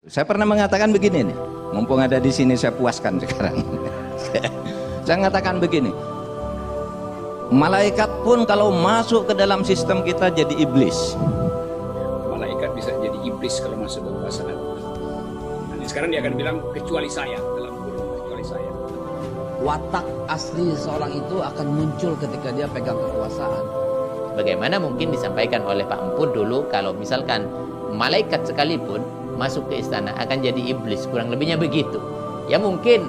Saya pernah mengatakan begini nih, mumpung ada di sini saya puaskan sekarang. Saya mengatakan begini, malaikat pun kalau masuk ke dalam sistem kita jadi iblis. Malaikat bisa jadi iblis kalau masuk kekuasaan. Nah, sekarang dia akan bilang kecuali saya, dalam kurung kecuali saya. Watak asli seorang itu akan muncul ketika dia pegang kekuasaan. Bagaimana mungkin disampaikan oleh Pak Emput dulu kalau misalkan malaikat sekalipun masuk ke istana akan jadi iblis, kurang lebihnya begitu. Ya mungkin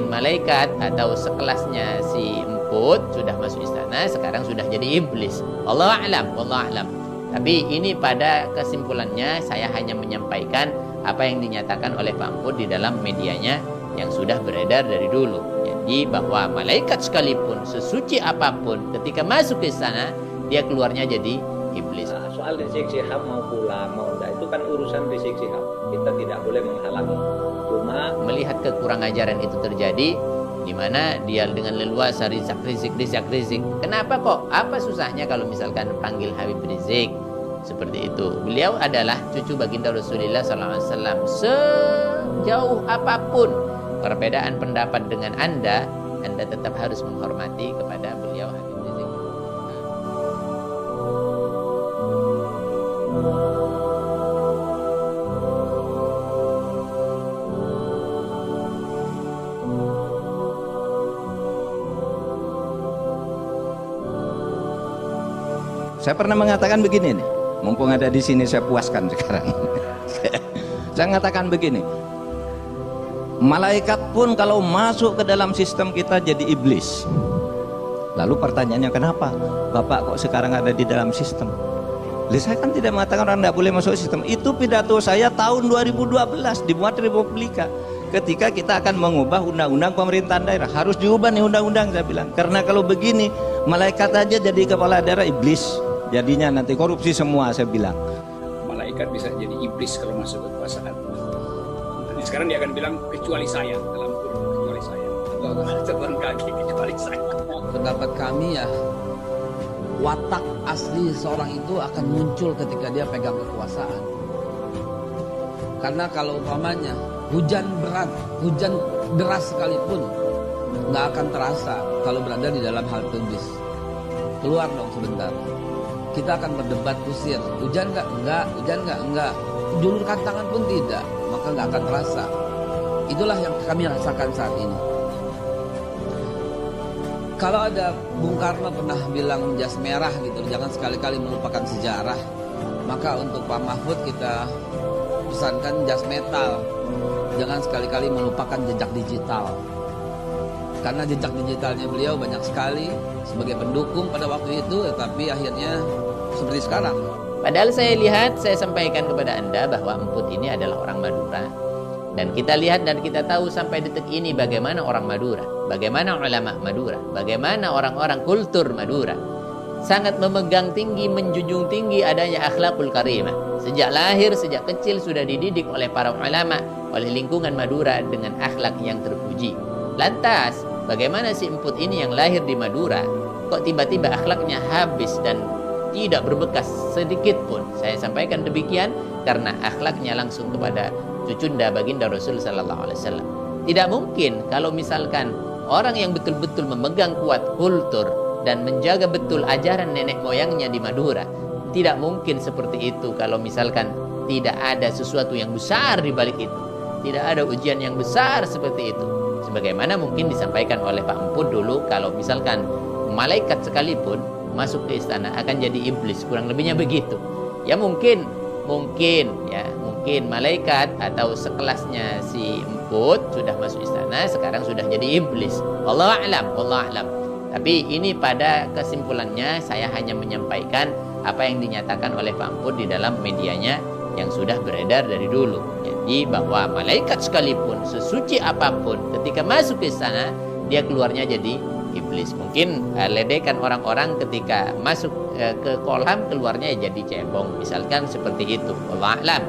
malaikat atau sekelasnya si Emput sudah masuk istana, sekarang sudah jadi iblis. Wallahu a'lam. Tapi ini pada kesimpulannya saya hanya menyampaikan apa yang dinyatakan oleh Pak Emput di dalam medianya yang sudah beredar dari dulu. Jadi bahwa malaikat sekalipun sesuci apapun ketika masuk ke istana dia keluarnya jadi iblis. Soal Rizik Syihab mau pulang mau enggak itu kan urusan Rizik Syihab, kita tidak boleh menghalangi. Cuma melihat kekurang ajaran itu terjadi di mana dia dengan leluasa Rizik. Kenapa kok? Apa susahnya kalau misalkan panggil Habib Rizik seperti itu? Beliau adalah cucu baginda Rasulullah SAW. Sejauh apapun perbedaan pendapat dengan Anda tetap harus menghormati kepada beliau Habib Rizik. Saya pernah mengatakan begini nih, mumpung ada di sini saya puaskan sekarang. Saya mengatakan begini, malaikat pun kalau masuk ke dalam sistem kita jadi iblis. Lalu pertanyaannya, kenapa Bapak kok sekarang ada di dalam sistem? Saya kan tidak mengatakan orang tidak boleh masuk sistem. Itu pidato saya tahun 2012 dimuat Republika. Ketika kita akan mengubah undang-undang pemerintahan daerah, harus diubah nih undang-undang, saya bilang. Karena kalau begini, malaikat aja jadi kepala daerah, iblis. Jadinya nanti korupsi semua, saya bilang. Malaikat bisa jadi iblis kalau masuk kekuasaan. Nah, sekarang dia akan bilang kecuali saya, dalam kurung kecuali saya. Atau catatan kaki kecuali saya. Pendapat kami ya, watak asli seorang itu akan muncul ketika dia pegang kekuasaan. Karena kalau umpamanya hujan berat, hujan deras sekalipun nggak akan terasa kalau berada di dalam halte bis. Keluar dong sebentar. Kita akan berdebat kusir. Hujan nggak? Enggak. Hujan nggak? Enggak. Julurkan tangan pun tidak, maka nggak akan terasa. Itulah yang kami rasakan saat ini. Kalau ada Bung Karno pernah bilang jas merah gitu, jangan sekali-kali melupakan sejarah. Maka untuk Pak Mahfud kita pesankan jas metal. Jangan sekali-kali melupakan jejak digital. Karena jejak digitalnya beliau banyak sekali sebagai pendukung pada waktu itu, tetapi akhirnya seperti sekarang. Padahal saya sampaikan kepada Anda bahwa Emput ini adalah orang Madura. Dan kita lihat dan kita tahu sampai detik ini bagaimana orang Madura, bagaimana ulama Madura, bagaimana orang-orang kultur Madura sangat memegang tinggi, menjunjung tinggi adanya akhlakul karimah. Sejak lahir, sejak kecil sudah dididik oleh para ulama, oleh lingkungan Madura dengan akhlak yang terpuji. Lantas, bagaimana si Emput ini yang lahir di Madura, kok tiba-tiba akhlaknya habis dan tidak berbekas sedikit pun? Saya sampaikan demikian karena akhlaknya langsung kepada cucunda baginda Rasul sallallahu alaihi wasallam. Tidak mungkin kalau misalkan orang yang betul-betul memegang kuat kultur dan menjaga betul ajaran nenek moyangnya di Madura, tidak mungkin seperti itu kalau misalkan tidak ada sesuatu yang besar di balik itu. Tidak ada ujian yang besar seperti itu. Sebagaimana mungkin disampaikan oleh Pak Emput dulu kalau misalkan malaikat sekalipun masuk ke istana akan jadi iblis, kurang lebihnya begitu. Ya mungkin malaikat atau sekelasnya si Emput sudah masuk istana, sekarang sudah jadi iblis. Wallahu a'lam. Tapi ini pada kesimpulannya saya hanya menyampaikan apa yang dinyatakan oleh Pak Emput di dalam medianya yang sudah beredar dari dulu. Jadi bahwa malaikat sekalipun sesuci apapun ketika masuk ke istana dia keluarnya jadi iblis. Mungkin ledekan orang-orang ketika masuk ke kolam keluarnya jadi cebong, misalkan seperti itu. Wallahu a'lam.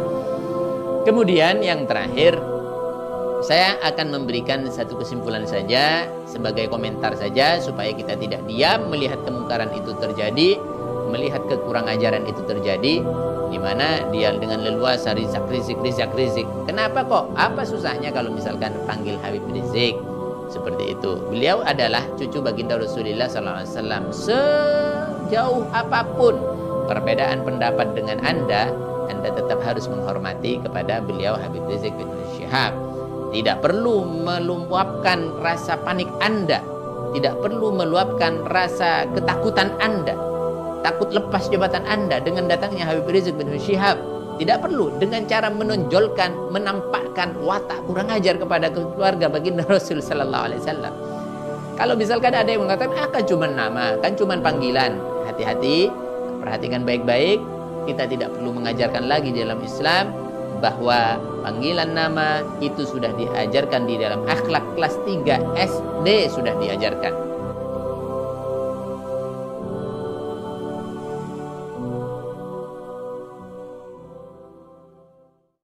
Kemudian yang terakhir, saya akan memberikan satu kesimpulan saja sebagai komentar saja supaya kita tidak diam melihat kemungkaran itu terjadi, melihat kekurang ajaran itu terjadi. di mana dia dengan leluasa Rizik. Kenapa kok? Apa susahnya kalau misalkan panggil Habib Rizik seperti itu? Beliau adalah cucu baginda Rasulullah SAW. Sejauh apapun perbedaan pendapat dengan Anda tetap harus menghormati kepada beliau Habib Rizik bin Syihab. Tidak perlu meluapkan rasa panik Anda, tidak perlu meluapkan rasa ketakutan Anda, takut lepas jabatan Anda dengan datangnya Habib Rizik bin Syihab. Tidak perlu dengan cara menonjolkan, menampakkan watak kurang ajar kepada keluarga baginda Rasul sallallahu alaihi wasallam. Kalau misalkan ada yang mengatakan kan cuma nama, kan cuma panggilan, hati-hati, perhatikan baik-baik. Kita tidak perlu mengajarkan lagi di dalam Islam bahwa panggilan nama itu sudah diajarkan di dalam akhlak kelas 3 SD sudah diajarkan.